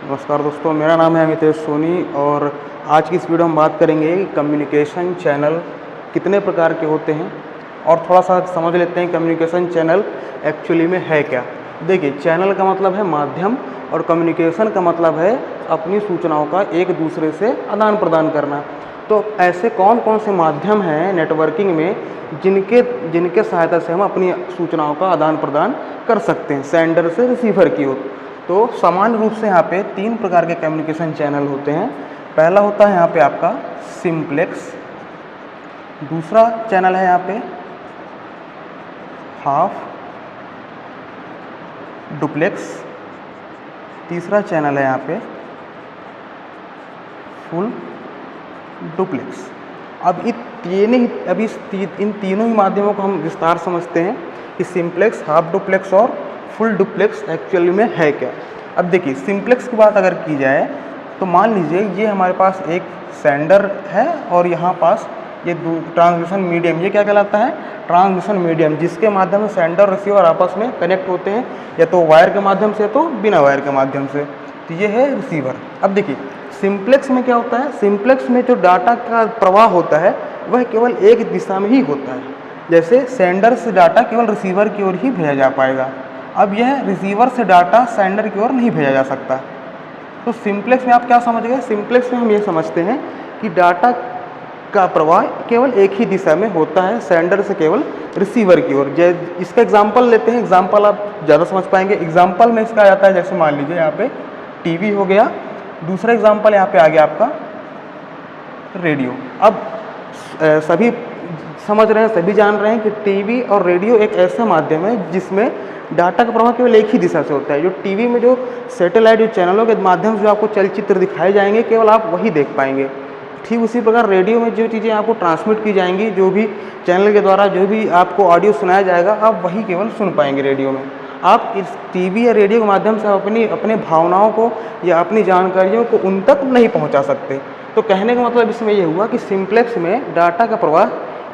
नमस्कार दोस्तों, मेरा नाम है अमितेश सोनी और आज की इस वीडियो में बात करेंगे कि कम्युनिकेशन चैनल कितने प्रकार के होते हैं और थोड़ा सा समझ लेते हैं कम्युनिकेशन चैनल एक्चुअली में है क्या। देखिए, चैनल का मतलब है माध्यम और कम्युनिकेशन का मतलब है अपनी सूचनाओं का एक दूसरे से आदान प्रदान करना। तो ऐसे कौन कौन से माध्यम हैं नेटवर्किंग में जिनके सहायता से हम अपनी सूचनाओं का आदान प्रदान कर सकते हैं सेंडर से रिसीवर की ओर। तो सामान्य रूप से यहाँ पे 3 प्रकार के कम्युनिकेशन चैनल होते हैं। पहला होता है यहाँ पे आपका सिंप्लेक्स, दूसरा चैनल है यहाँ पे हाफ डुप्लेक्स, तीसरा चैनल है यहाँ पे फुल डुप्लेक्स। अब इन तीनों ही माध्यमों को हम विस्तार समझते हैं कि सिंप्लेक्स, हाफ डुप्लेक्स और फुल डुप्लेक्स एक्चुअली में है क्या। अब देखिए, सिंप्लेक्स की बात अगर की जाए तो मान लीजिए ये हमारे पास एक सेंडर है और यहाँ पास ये ट्रांसमिशन मीडियम, ये क्या कहलाता है, ट्रांसमिशन मीडियम, जिसके माध्यम से सेंडर और रिसीवर आपस में कनेक्ट होते हैं, या तो वायर के माध्यम से या तो बिना वायर के माध्यम से। तो ये है रिसीवर। अब देखिए, सिंप्लेक्स में क्या होता है, सिंप्लेक्स में जो डाटा का प्रवाह होता है वह केवल एक दिशा में ही होता है। जैसे सेंडर से डाटा केवल रिसीवर की ओर ही भेजा जा पाएगा। अब यह रिसीवर से डाटा सेंडर की ओर नहीं भेजा जा सकता। तो सिंप्लेक्स में आप क्या समझ गए, सिंप्लेक्स में हम ये समझते हैं कि डाटा का प्रवाह केवल एक ही दिशा में होता है, सेंडर से केवल रिसीवर की ओर। इसका एग्जांपल लेते हैं, एग्जांपल आप ज़्यादा समझ पाएंगे। एग्जांपल में इसका आ जाता है, जैसे मान लीजिए यहाँ पे टीवी हो गया, दूसरा एग्जांपल यहाँ पे आ गया आपका रेडियो। अब सभी समझ रहे हैं, सभी जान रहे हैं कि टीवी और रेडियो एक ऐसा माध्यम है जिसमें डाटा का प्रवाह केवल एक ही दिशा से होता है। जो टीवी में जो सैटेलाइट जो चैनलों के माध्यम से जो आपको चलचित्र दिखाए जाएंगे केवल आप वही देख पाएंगे। ठीक उसी प्रकार रेडियो में जो चीज़ें आपको ट्रांसमिट की जाएंगी, जो भी चैनल के द्वारा जो भी आपको ऑडियो सुनाया जाएगा, आप वही केवल सुन पाएंगे रेडियो में। आप इस टीवी या रेडियो के माध्यम से अपने भावनाओं को या अपनी जानकारियों को उन तक नहीं पहुँचा सकते। तो कहने का मतलब इसमें यह हुआ कि सिंप्लेक्स में डाटा का प्रवाह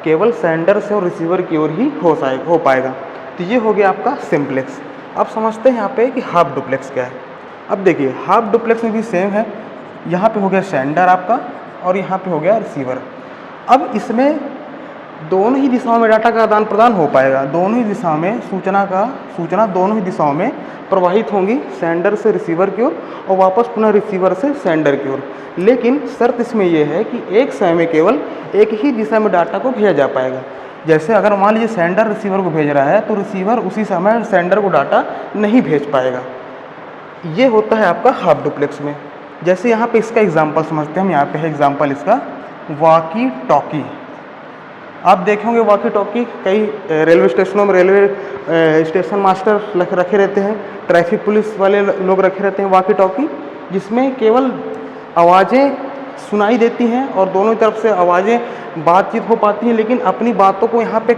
केवल सेंडर से और रिसीवर की ओर ही हो पाएगा। तो ये हो गया आपका सिंप्लेक्स। अब समझते हैं यहाँ पे कि हाफ डुप्लेक्स क्या है। अब देखिए, हाफ डुप्लेक्स में भी सेम है। यहाँ पे हो गया सेंडर आपका और यहाँ पे हो गया रिसीवर। अब इसमें दोनों ही दिशाओं में डाटा का आदान प्रदान हो पाएगा। दोनों ही दिशाओं में सूचना दोनों ही दिशाओं में प्रवाहित होंगी, सेंडर से रिसीवर की ओर और वापस पुनः रिसीवर से सेंडर की ओर। लेकिन शर्त इसमें यह है कि एक समय में केवल एक ही दिशा में डाटा को भेजा जा पाएगा। जैसे अगर मान लीजिए सेंडर रिसीवर को भेज रहा है तो रिसीवर उसी समय सेंडर को डाटा नहीं भेज पाएगा। ये होता है आपका हाफ डुप्लेक्स में। जैसे यहाँ पे इसका एग्जांपल समझते हैं हम। यहाँ पे है एग्जांपल इसका, वॉकी टॉकी। आप देखेंगे वॉकी टॉकी कई रेलवे स्टेशनों में रेलवे स्टेशन मास्टर रखे रहते हैं, ट्रैफिक पुलिस वाले लोग रखे रहते हैं वॉकी टॉकी, जिसमें केवल आवाज़ें सुनाई देती हैं और दोनों तरफ से आवाज़ें बातचीत हो पाती हैं। लेकिन अपनी बातों को यहाँ पे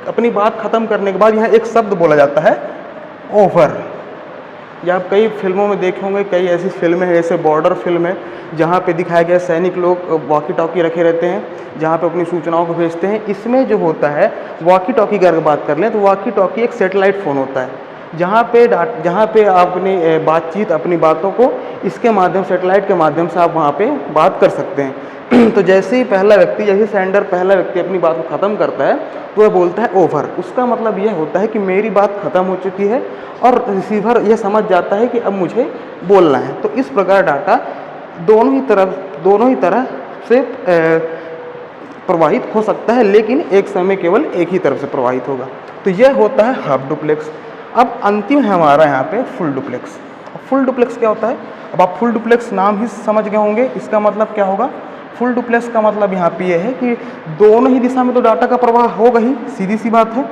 अपनी बात ख़त्म करने के बाद यहाँ एक शब्द बोला जाता है, ओवर। या आप कई फिल्मों में देखे होंगे, कई ऐसी फिल्में हैं जैसे बॉर्डर फिल्म है, जहाँ पे दिखाया गया सैनिक लोग वॉकी टॉकी रखे रहते हैं, जहाँ पे अपनी सूचनाओं को भेजते हैं। इसमें जो होता है वॉकी टॉकी की अगर बात कर लें तो वॉकी टॉकी एक सैटेलाइट फ़ोन होता है, जहाँ पे आप अपनी बातचीत, अपनी बातों को इसके माध्यम, सैटेलाइट के माध्यम से आप वहाँ पे बात कर सकते हैं। तो जैसे ही सेंडर पहला व्यक्ति अपनी बात को ख़त्म करता है तो वह बोलता है ओवर। उसका मतलब यह होता है कि मेरी बात ख़त्म हो चुकी है और रिसीवर यह समझ जाता है कि अब मुझे बोलना है। तो इस प्रकार डाटा दोनों ही तरह से प्रवाहित हो सकता है, लेकिन एक समय केवल एक ही तरफ से प्रवाहित होगा। तो यह होता है हाफ डुप्लेक्स। अब अंतिम है हमारा यहाँ पे फुल डुप्लेक्स। फुल डुप्लेक्स क्या होता है? अब आप फुल डुप्लेक्स नाम ही समझ गए होंगे। इसका मतलब क्या होगा? फुल डुप्लेक्स का मतलब यहाँ पे यह है कि दोनों ही दिशा में तो डाटा का प्रवाह होगा ही, सीधी सी बात है।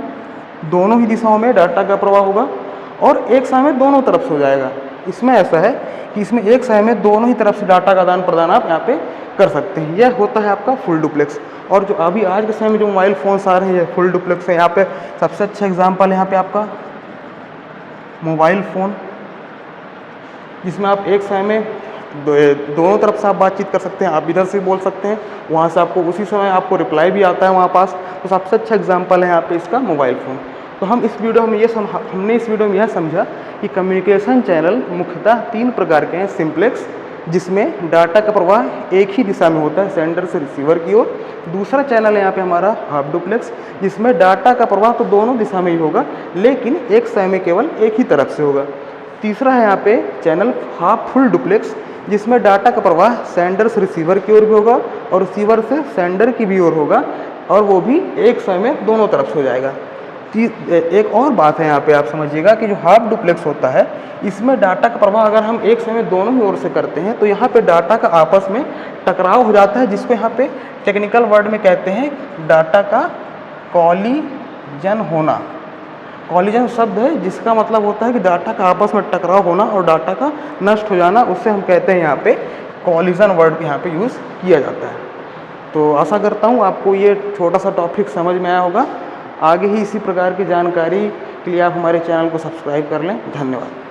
दोनों ही दिशाओं में डाटा का प्रवाह होगा और एक समय में दोनों तरफ से हो जाएगा। इसमें ऐसा है कि इसमें एक समय में दोनों ही तरफ से डाटा का आदान प्रदान आप यहाँ पे कर सकते हैं। यह होता है आपका फुल डुप्लेक्स। और जो अभी आज के समय में जो मोबाइल फ़ोन्स आ रहे हैं, ये फुल डुप्लेक्स है। यहाँ पे सबसे अच्छा एग्जाम्पल है यहाँ पे आपका मोबाइल फ़ोन, जिसमें आप एक समय में दोनों तरफ से आप बातचीत कर सकते हैं। आप इधर से बोल सकते हैं, वहाँ से आपको उसी समय आपको रिप्लाई भी आता है वहाँ पास। तो सबसे अच्छा एग्जांपल है यहाँ पे इसका मोबाइल फ़ोन। तो हमने इस वीडियो में यह समझा कि कम्युनिकेशन चैनल मुख्यतः 3 प्रकार के हैं। सिंप्लेक्स, जिसमें डाटा का प्रवाह एक ही दिशा में होता है, सेंडर से रिसीवर की ओर। दूसरा चैनल है यहाँ पे हमारा हाफ डुप्लेक्स, जिसमें डाटा का प्रवाह तो दोनों दिशा में ही होगा, लेकिन एक समय में केवल एक ही तरफ से होगा। तीसरा है यहाँ पे चैनल हाफ फुल डुप्लेक्स, जिसमें डाटा का प्रवाह सेंडर से रिसीवर की ओर भी होगा और रिसीवर से सेंडर की भी ओर होगा, और वो भी एक समय में दोनों तरफ से हो जाएगा। एक और बात है यहाँ पे आप समझिएगा कि जो हाफ डुप्लेक्स होता है, इसमें डाटा का प्रवाह अगर हम एक समय दोनों ही ओर से करते हैं तो यहाँ पे डाटा का आपस में टकराव हो जाता है, जिसको यहाँ पे टेक्निकल वर्ड में कहते हैं डाटा का कॉलिजन होना। कॉलिजन शब्द है जिसका मतलब होता है कि डाटा का आपस में टकराव होना और डाटा का नष्ट हो जाना, उससे हम कहते हैं यहाँ पे कॉलिजन वर्ड यहाँ पे यूज़ किया जाता है। तो आशा करता हूँ आपको ये छोटा सा टॉपिक समझ में आया होगा। आगे ही इसी प्रकार की जानकारी के लिए आप हमारे चैनल को सब्सक्राइब कर लें। धन्यवाद।